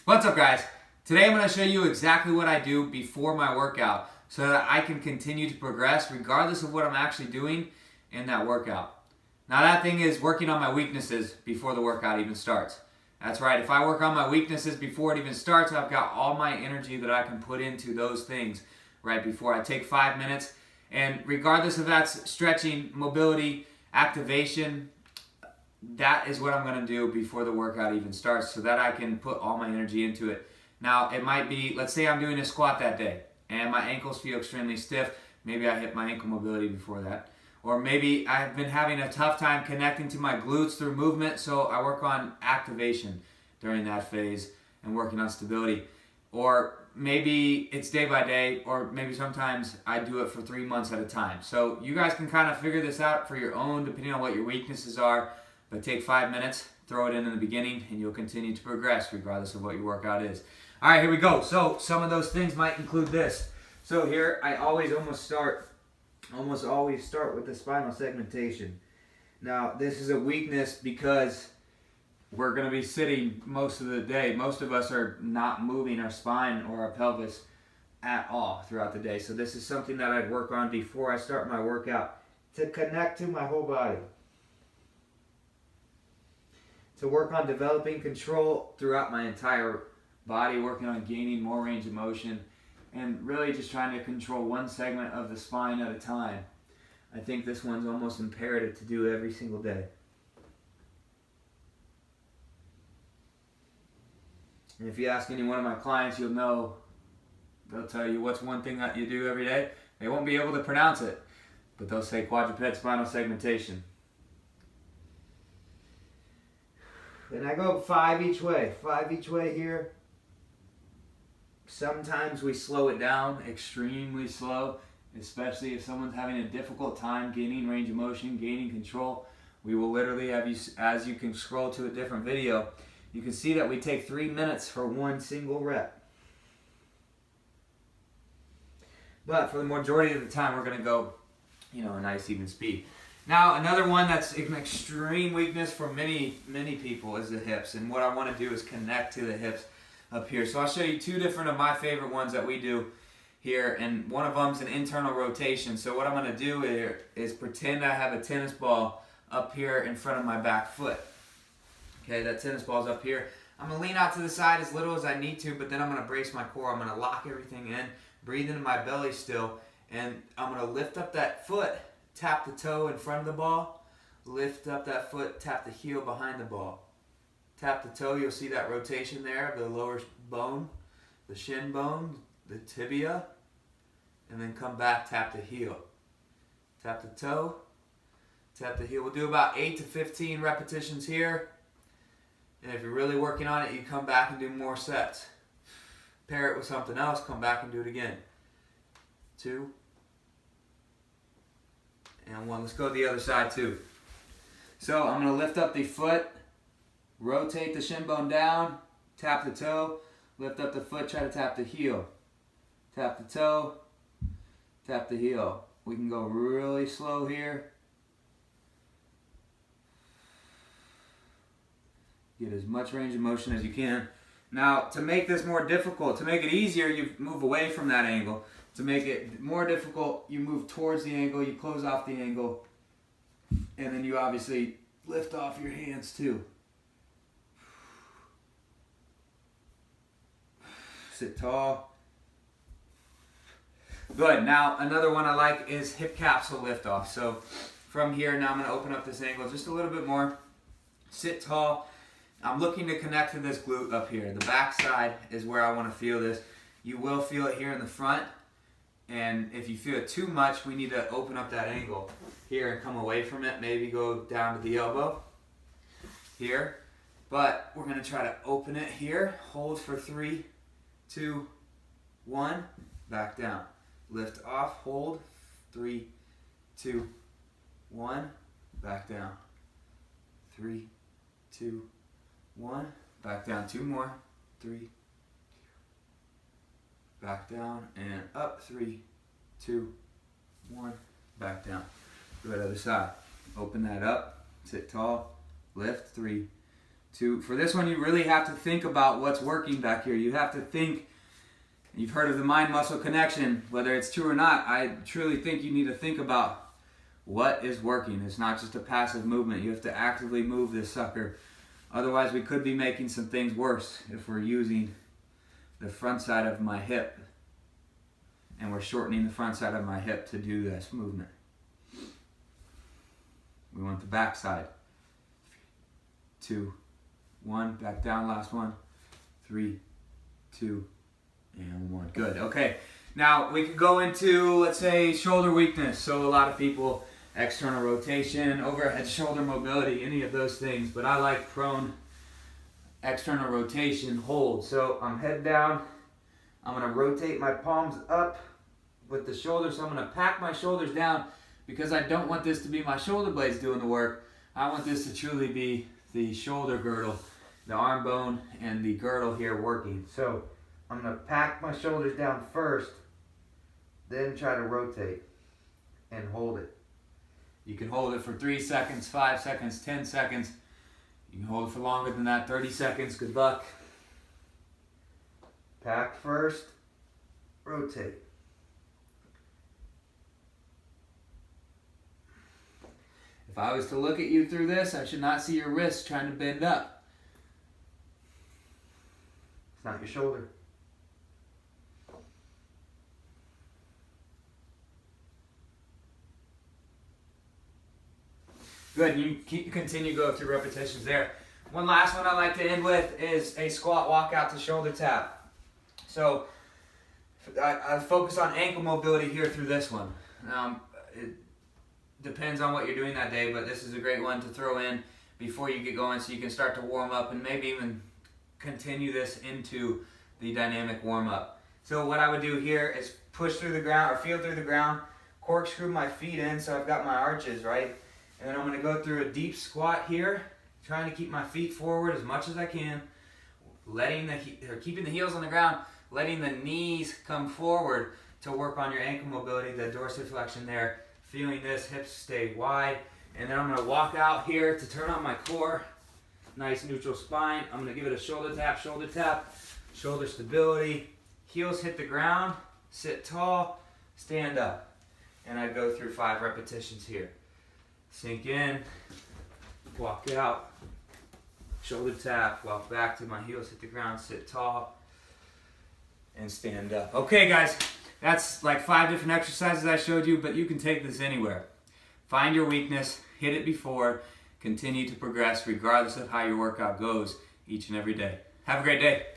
What's up, guys? Today I'm going to show you exactly what I do before my workout so that I can continue to progress regardless of what I'm actually doing in that workout. Now that thing is working on my weaknesses before the workout even starts. That's right, if I work on my weaknesses before it even starts, I've got all my energy that I can put into those things right before. I take 5 minutes, and regardless if that's stretching, mobility, activation, that is what I'm going to do before the workout even starts so that I can put all my energy into it. Now, it might be, let's say I'm doing a squat that day and my ankles feel extremely stiff. Maybe I hit my ankle mobility before that. Or maybe I've been having a tough time connecting to my glutes through movement, so I work on activation during that phase and working on stability. Or maybe it's day by day, or maybe sometimes I do it for 3 months at a time. So you guys can kind of figure this out for your own depending on what your weaknesses are. But take 5 minutes, throw it in the beginning, and you'll continue to progress regardless of what your workout is. All right, here we go. So some of those things might include this. So here I always always start with the spinal segmentation. Now this is a weakness because we're going to be sitting most of the day. Most of us are not moving our spine or our pelvis at all throughout the day. So this is something that I'd work on before I start my workout to connect to my whole body. To work on developing control throughout my entire body, working on gaining more range of motion, and really just trying to control one segment of the spine at a time. I think this one's almost imperative to do every single day. And if you ask any one of my clients, you'll know, they'll tell you what's one thing that you do every day. They won't be able to pronounce it, but they'll say quadruped spinal segmentation. And I go 5 each way. 5 each way here. Sometimes we slow it down, extremely slow, especially if someone's having a difficult time gaining range of motion, gaining control. We will literally have you, as you can scroll to a different video, you can see that we take 3 minutes for one single rep. But for the majority of the time, we're going to go, a nice even speed. Now, another one that's an extreme weakness for many, many people is the hips. And what I want to do is connect to the hips up here. So I'll show you 2 different of my favorite ones that we do here. And one of them is an internal rotation. So what I'm going to do here is pretend I have a tennis ball up here in front of my back foot. Okay, that tennis ball's up here. I'm going to lean out to the side as little as I need to, but then I'm going to brace my core. I'm going to lock everything in, breathe into my belly still, and I'm going to lift up that foot. Tap the toe in front of the ball, lift up that foot, tap the heel behind the ball. Tap the toe, you'll see that rotation there of the lower bone, the shin bone, the tibia, and then come back, tap the heel. Tap the toe, tap the heel. We'll do about 8 to 15 repetitions here. And if you're really working on it, you come back and do more sets. Pair it with something else, come back and do it again. 2, and 1. Let's go to the other side too. So I'm going to lift up the foot, rotate the shin bone down, tap the toe, lift up the foot, try to tap the heel. Tap the toe, tap the heel. We can go really slow here. Get as much range of motion as you can. Now, to make this more difficult, to make it easier, you move away from that angle. To make it more difficult, you move towards the angle, you close off the angle, and then you obviously lift off your hands too. Sit tall. Good. Now, another one I like is hip capsule lift off. So from here, now I'm going to open up this angle just a little bit more. Sit tall. I'm looking to connect to this glute up here. The back side is where I want to feel this. You will feel it here in the front. And if you feel it too much, we need to open up that angle here and come away from it. Maybe go down to the elbow here. But we're going to try to open it here. Hold for 3, 2, 1. Back down. Lift off. Hold. 3, 2, 1. Back down. 3, 2, 1. Back down. 2 more. 3. Back down and up. 3, 2, 1. Back down. Go to the other side. Open that up. Sit tall. Lift. 3, For this one, you really have to think about what's working back here. You have to think. You've heard of the mind-muscle connection. Whether it's true or not, I truly think you need to think about what is working. It's not just a passive movement. You have to actively move this sucker. Otherwise, we could be making some things worse if we're using the front side of my hip and we're shortening the front side of my hip to do this movement. We want the back side. 2, 1, back down, last one. 3, 2, and 1. Good. Okay. Now we could go into, let's say, shoulder weakness. So a lot of people, external rotation, overhead shoulder mobility, any of those things. But I like prone external rotation hold. So I'm head down. I'm going to rotate my palms up with the shoulders. So I'm going to pack my shoulders down because I don't want this to be my shoulder blades doing the work. I want this to truly be the shoulder girdle, the arm bone, and the girdle here working. So I'm going to pack my shoulders down first, then try to rotate and hold it. You can hold it for 3 seconds, 5 seconds, 10 seconds. You can hold it for longer than that, 30 seconds. Good luck. Pack first, rotate. If I was to look at you through this, I should not see your wrists trying to bend up. It's not your shoulder. Good, you continue going through repetitions there. One last one I like to end with is a squat walkout to shoulder tap. So I focus on ankle mobility here through this one. It depends on what you're doing that day, but this is a great one to throw in before you get going so you can start to warm up and maybe even continue this into the dynamic warm-up. So what I would do here is push through the ground or feel through the ground, corkscrew my feet in so I've got my arches, right? And then I'm going to go through a deep squat here, trying to keep my feet forward as much as I can, keeping the heels on the ground, letting the knees come forward to work on your ankle mobility, the dorsiflexion there, feeling this, hips stay wide. And then I'm going to walk out here to turn on my core, nice neutral spine. I'm going to give it a shoulder tap, shoulder stability, heels hit the ground, sit tall, stand up. And I go through 5 repetitions here. Sink in, walk out, shoulder tap, walk back to my heels hit the ground, sit tall, and stand up. Okay guys, that's like 5 different exercises I showed you, but you can take this anywhere. Find your weakness, hit it before, continue to progress regardless of how your workout goes each and every day. Have a great day.